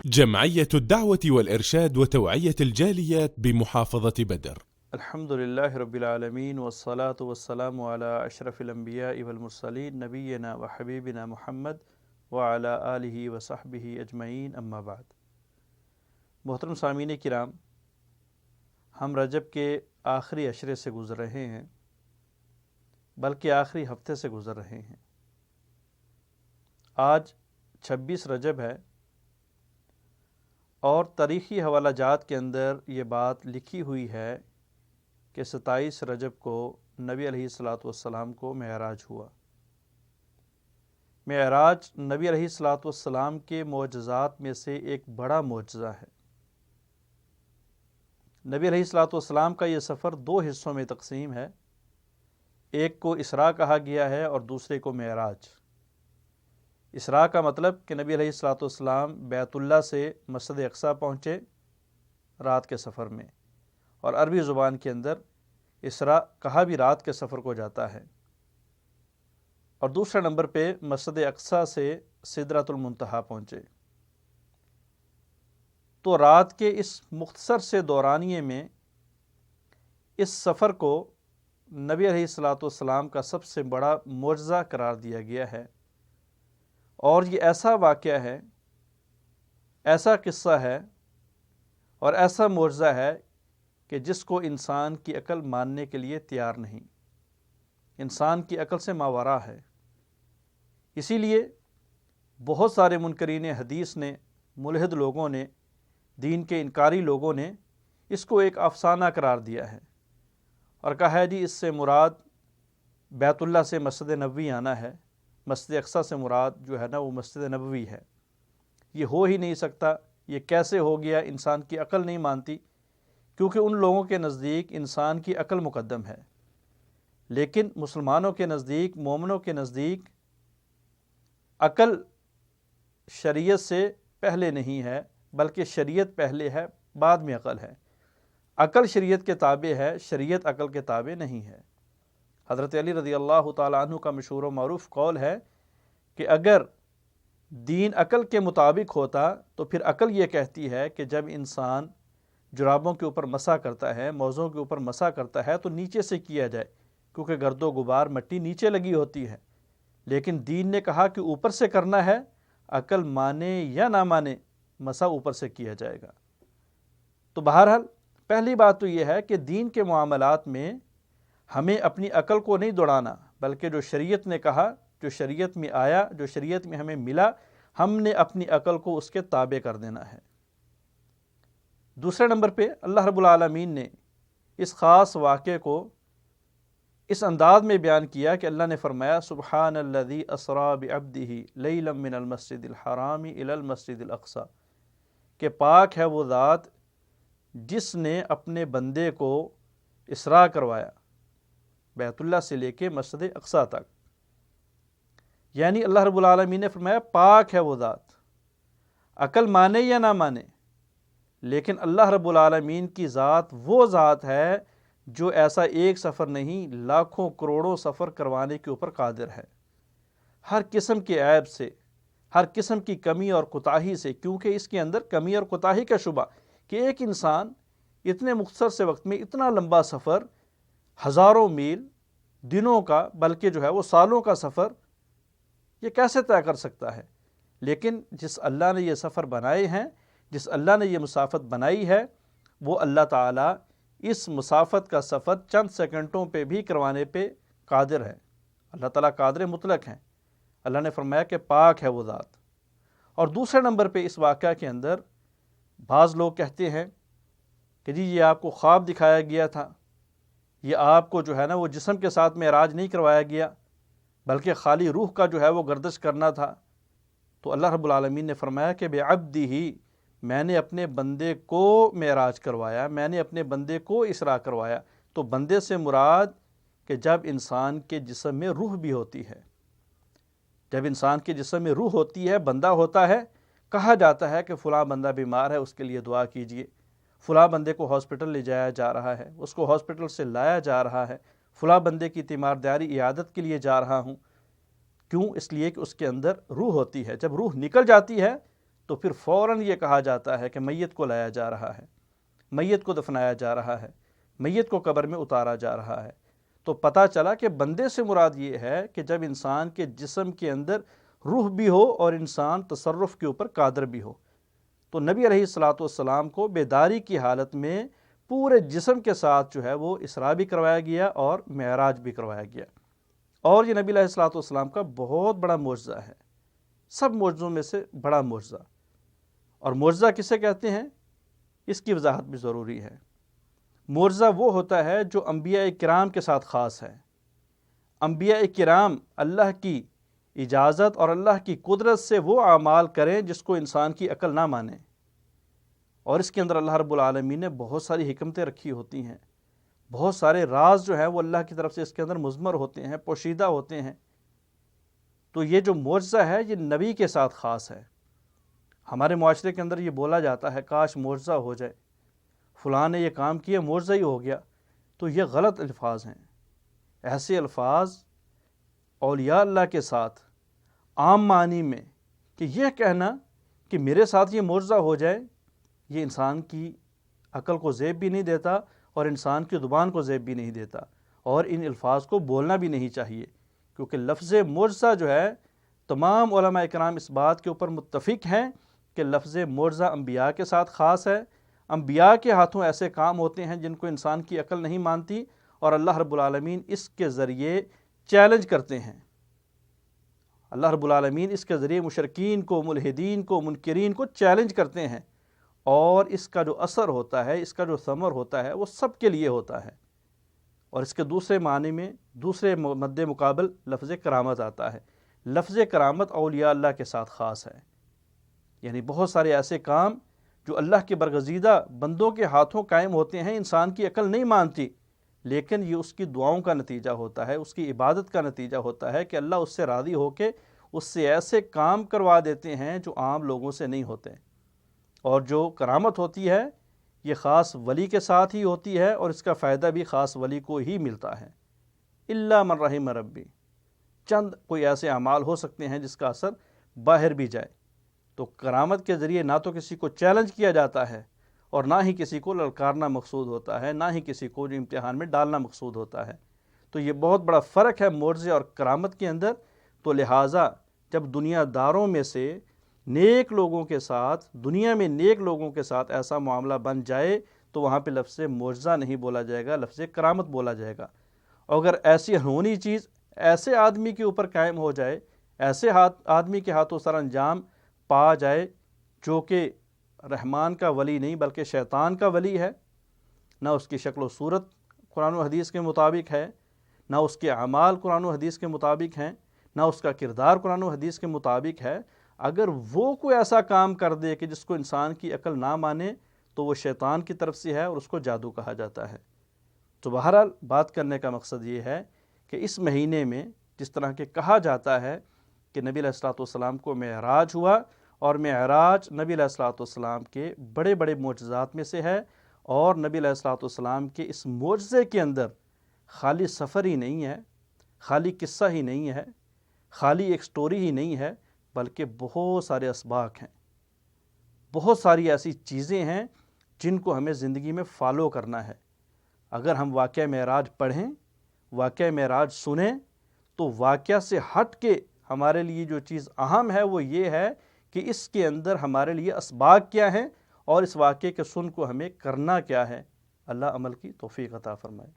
جمعية الدعوة والإرشاد وتوعية الجاليات بمحافظة بدر. الحمد لله رب العالمين والصلاة والسلام على أشرف الأنبياء والمرسلين نبينا وحبيبنا محمد وعلى آله وصحبه أجمعين أما بعد. محترم سامعین کرام، ہم رجب کے آخری عشرے سے گزر رہے ہیں، بلکہ آخری ہفتے سے گزر رہے ہیں۔ آج 26 رجب ہے اور تاریخی حوالہ جات کے اندر یہ بات لکھی ہوئی ہے کہ 27 رجب کو نبی علیہ الصلاۃ والسلام کو معراج ہوا۔ معراج نبی علیہ الصلاۃ والسلام کے معجزات میں سے ایک بڑا معجزہ ہے۔ نبی علیہ الصلاۃ والسلام کا یہ سفر 2 حصوں میں تقسیم ہے، ایک کو اسراء کہا گیا ہے اور دوسرے کو معراج۔ اسراء کا مطلب کہ نبی علیہ الصلاۃ والسلام بیت اللہ سے مسجد اقصیٰ پہنچے رات کے سفر میں، اور عربی زبان کے اندر اسراء کہا بھی رات کے سفر کو جاتا ہے۔ اور دوسرے نمبر پہ مسجد اقصیٰ سے سدرۃ المنتہا پہنچے۔ تو رات کے اس مختصر سے دورانیے میں اس سفر کو نبی علیہ الصلاۃ والسلام کا سب سے بڑا معجزہ قرار دیا گیا ہے، اور یہ ایسا واقعہ ہے، ایسا قصہ ہے اور ایسا معجزہ ہے کہ جس کو انسان کی عقل ماننے کے لیے تیار نہیں، انسان کی عقل سے ماوراء ہے۔ اسی لیے بہت سارے منکرین حدیث نے، ملحد لوگوں نے، دین کے انکاری لوگوں نے اس کو ایک افسانہ قرار دیا ہے اور کہا ہے جی اس سے مراد بیت اللہ سے مسجد نبوی آنا ہے، مسجد اقصیٰ سے مراد جو ہے نا وہ مسجد نبوی ہے۔ یہ ہو ہی نہیں سکتا، یہ کیسے ہو گیا؟ انسان کی عقل نہیں مانتی، کیونکہ ان لوگوں کے نزدیک انسان کی عقل مقدم ہے، لیکن مسلمانوں کے نزدیک، مومنوں کے نزدیک عقل شریعت سے پہلے نہیں ہے، بلکہ شریعت پہلے ہے، بعد میں عقل ہے۔ عقل شریعت کے تابع ہے، شریعت عقل کے تابع نہیں ہے۔ حضرت علی رضی اللہ تعالیٰ عنہ کا مشہور و معروف قول ہے کہ اگر دین عقل کے مطابق ہوتا تو پھر عقل یہ کہتی ہے کہ جب انسان جرابوں کے اوپر مسح کرتا ہے، موزوں کے اوپر مسح کرتا ہے تو نیچے سے کیا جائے، کیونکہ گرد و غبار مٹی نیچے لگی ہوتی ہے، لیکن دین نے کہا کہ اوپر سے کرنا ہے، عقل مانے یا نہ مانے مسح اوپر سے کیا جائے گا۔ تو بہرحال پہلی بات تو یہ ہے کہ دین کے معاملات میں ہمیں اپنی عقل کو نہیں دوڑانا، بلکہ جو شریعت نے کہا، جو شریعت میں آیا، جو شریعت میں ہمیں ملا، ہم نے اپنی عقل کو اس کے تابع کر دینا ہے۔ دوسرے نمبر پہ اللہ رب العالمین نے اس خاص واقعے کو اس انداز میں بیان کیا کہ اللہ نے فرمایا سبحان الذی اسریٰ بعبدہ لیلا من المسجد الحرام الی المسجد الاقصی، کہ پاک ہے وہ ذات جس نے اپنے بندے کو اسراء کروایا بیت اللہ سے لے کے مسجد اقصیٰ تک۔ یعنی اللہ رب العالمین نے فرمایا پاک ہے وہ ذات، عقل مانے یا نہ مانے، لیکن اللہ رب العالمین کی ذات وہ ذات ہے جو ایسا ایک سفر نہیں، لاکھوں کروڑوں سفر کروانے کے اوپر قادر ہے، ہر قسم کے عیب سے، ہر قسم کی کمی اور کوتاہی سے، کیونکہ اس کے اندر کمی اور کوتاہی کا شبہ کہ ایک انسان اتنے مختصر سے وقت میں اتنا لمبا سفر، ہزاروں میل، دنوں کا بلکہ جو ہے وہ سالوں کا سفر، یہ کیسے طے کر سکتا ہے؟ لیکن جس اللہ نے یہ سفر بنائے ہیں، جس اللہ نے یہ مسافت بنائی ہے، وہ اللہ تعالیٰ اس مسافت کا سفر چند سیکنڈوں پہ بھی کروانے پہ قادر ہے۔ اللہ تعالیٰ قادر مطلق ہیں۔ اللہ نے فرمایا کہ پاک ہے وہ ذات۔ اور دوسرے نمبر پہ اس واقعہ کے اندر بعض لوگ کہتے ہیں کہ جی یہ آپ کو خواب دکھایا گیا تھا، یہ آپ کو جو ہے نا وہ جسم کے ساتھ معراج نہیں کروایا گیا، بلکہ خالی روح کا جو ہے وہ گردش کرنا تھا۔ تو اللہ رب العالمین نے فرمایا کہ بعبدہ، میں نے اپنے بندے کو معراج کروایا، میں نے اپنے بندے کو اسراء کروایا۔ تو بندے سے مراد کہ جب انسان کے جسم میں روح بھی ہوتی ہے، جب انسان کے جسم میں روح ہوتی ہے، بندہ ہوتا ہے، کہا جاتا ہے کہ فلاں بندہ بیمار ہے، اس کے لیے دعا کیجئے، فلاں بندے کو ہاسپٹل لے جایا جا رہا ہے، اس کو ہاسپٹل سے لایا جا رہا ہے، فلاں بندے کی تیمارداری عیادت کے لیے جا رہا ہوں۔ کیوں؟ اس لیے کہ اس کے اندر روح ہوتی ہے۔ جب روح نکل جاتی ہے تو پھر فوراً یہ کہا جاتا ہے کہ میت کو لایا جا رہا ہے، میت کو دفنایا جا رہا ہے، میت کو قبر میں اتارا جا رہا ہے۔ تو پتہ چلا کہ بندے سے مراد یہ ہے کہ جب انسان کے جسم کے اندر روح بھی ہو اور انسان تصرف کے اوپر قادر بھی ہو۔ تو نبی علیہ الصلوۃ والسلام کو بیداری کی حالت میں پورے جسم کے ساتھ جو ہے وہ اسراء بھی کروایا گیا اور معراج بھی کروایا گیا، اور یہ نبی علیہ الصلوۃ والسلام کا بہت بڑا معجزہ ہے، سب معجزوں میں سے بڑا معجزہ۔ اور معجزہ کسے کہتے ہیں، اس کی وضاحت بھی ضروری ہے۔ معجزہ وہ ہوتا ہے جو انبیاء کرام کے ساتھ خاص ہے۔ انبیاء کرام اللہ کی اجازت اور اللہ کی قدرت سے وہ اعمال کریں جس کو انسان کی عقل نہ مانے، اور اس کے اندر اللہ رب العالمین نے بہت ساری حکمتیں رکھی ہوتی ہیں، بہت سارے راز جو ہیں وہ اللہ کی طرف سے اس کے اندر مضمر ہوتے ہیں، پوشیدہ ہوتے ہیں۔ تو یہ جو معجزہ ہے یہ نبی کے ساتھ خاص ہے۔ ہمارے معاشرے کے اندر یہ بولا جاتا ہے کاش معجزہ ہو جائے، فلاں نے یہ کام کیا معجزہ ہی ہو گیا، تو یہ غلط الفاظ ہیں۔ ایسے الفاظ اولیاء اللہ کے ساتھ عام معنی میں کہ یہ کہنا کہ میرے ساتھ یہ معجزہ ہو جائے، یہ انسان کی عقل کو زیب بھی نہیں دیتا اور انسان کی زبان کو زیب بھی نہیں دیتا، اور ان الفاظ کو بولنا بھی نہیں چاہیے، کیونکہ لفظ معجزہ جو ہے تمام علماء کرام اس بات کے اوپر متفق ہیں کہ لفظ معجزہ انبیاء کے ساتھ خاص ہے۔ انبیاء کے ہاتھوں ایسے کام ہوتے ہیں جن کو انسان کی عقل نہیں مانتی، اور اللہ رب العالمین اس کے ذریعے چیلنج کرتے ہیں۔ اللہ رب العالمین اس کے ذریعے مشرکین کو، ملحدین کو، منکرین کو چیلنج کرتے ہیں، اور اس کا جو اثر ہوتا ہے، اس کا جو ثمر ہوتا ہے وہ سب کے لیے ہوتا ہے۔ اور اس کے دوسرے معنی میں، دوسرے مد مقابل لفظ کرامت آتا ہے۔ لفظ کرامت اولیاء اللہ کے ساتھ خاص ہے، یعنی بہت سارے ایسے کام جو اللہ کے برگزیدہ بندوں کے ہاتھوں قائم ہوتے ہیں، انسان کی عقل نہیں مانتی، لیکن یہ اس کی دعاؤں کا نتیجہ ہوتا ہے، اس کی عبادت کا نتیجہ ہوتا ہے کہ اللہ اس سے راضی ہو کے اس سے ایسے کام کروا دیتے ہیں جو عام لوگوں سے نہیں ہوتے۔ اور جو کرامت ہوتی ہے یہ خاص ولی کے ساتھ ہی ہوتی ہے، اور اس کا فائدہ بھی خاص ولی کو ہی ملتا ہے۔ الا من رحم ربی، چند کوئی ایسے اعمال ہو سکتے ہیں جس کا اثر باہر بھی جائے۔ تو کرامت کے ذریعے نہ تو کسی کو چیلنج کیا جاتا ہے، اور نہ ہی کسی کو للکارنا مقصود ہوتا ہے، نہ ہی کسی کو جو امتحان میں ڈالنا مقصود ہوتا ہے۔ تو یہ بہت بڑا فرق ہے معجزے اور کرامت کے اندر۔ تو لہٰذا جب دنیا داروں میں سے نیک لوگوں کے ساتھ، دنیا میں نیک لوگوں کے ساتھ ایسا معاملہ بن جائے تو وہاں پہ لفظ معجزہ نہیں بولا جائے گا، لفظ کرامت بولا جائے گا۔ اگر ایسی ہونی چیز ایسے آدمی کے اوپر قائم ہو جائے، ایسے آدمی کے ہاتھوں سر انجام پا جائے جو کہ رحمان کا ولی نہیں بلکہ شیطان کا ولی ہے، نہ اس کی شکل و صورت قرآن و حدیث کے مطابق ہے، نہ اس کے اعمال قرآن و حدیث کے مطابق ہیں، نہ اس کا کردار قرآن و حدیث کے مطابق ہے، اگر وہ کوئی ایسا کام کر دے کہ جس کو انسان کی عقل نہ مانے تو وہ شیطان کی طرف سے ہے اور اس کو جادو کہا جاتا ہے۔ تو بہرحال بات کرنے کا مقصد یہ ہے کہ اس مہینے میں جس طرح کہ کہا جاتا ہے کہ نبی علیہ الصلوۃ والسلام کو معراج ہوا، اور معراج نبی علیہ الصلوۃ والسلام کے بڑے بڑے معجزات میں سے ہے، اور نبی علیہ الصلوۃ والسلام کے اس معجزے کے اندر خالی سفر ہی نہیں ہے، خالی قصہ ہی نہیں ہے، خالی ایک سٹوری ہی نہیں ہے، بلکہ بہت سارے اسباق ہیں، بہت ساری ایسی چیزیں ہیں جن کو ہمیں زندگی میں فالو کرنا ہے۔ اگر ہم واقعہ معراج پڑھیں، واقعہ معراج سنیں، تو واقعہ سے ہٹ کے ہمارے لیے جو چیز اہم ہے وہ یہ ہے کہ اس کے اندر ہمارے لیے اسباق کیا ہیں، اور اس واقعے کے سن کو ہمیں کرنا کیا ہے۔ اللہ عمل کی توفیق عطا فرمائے۔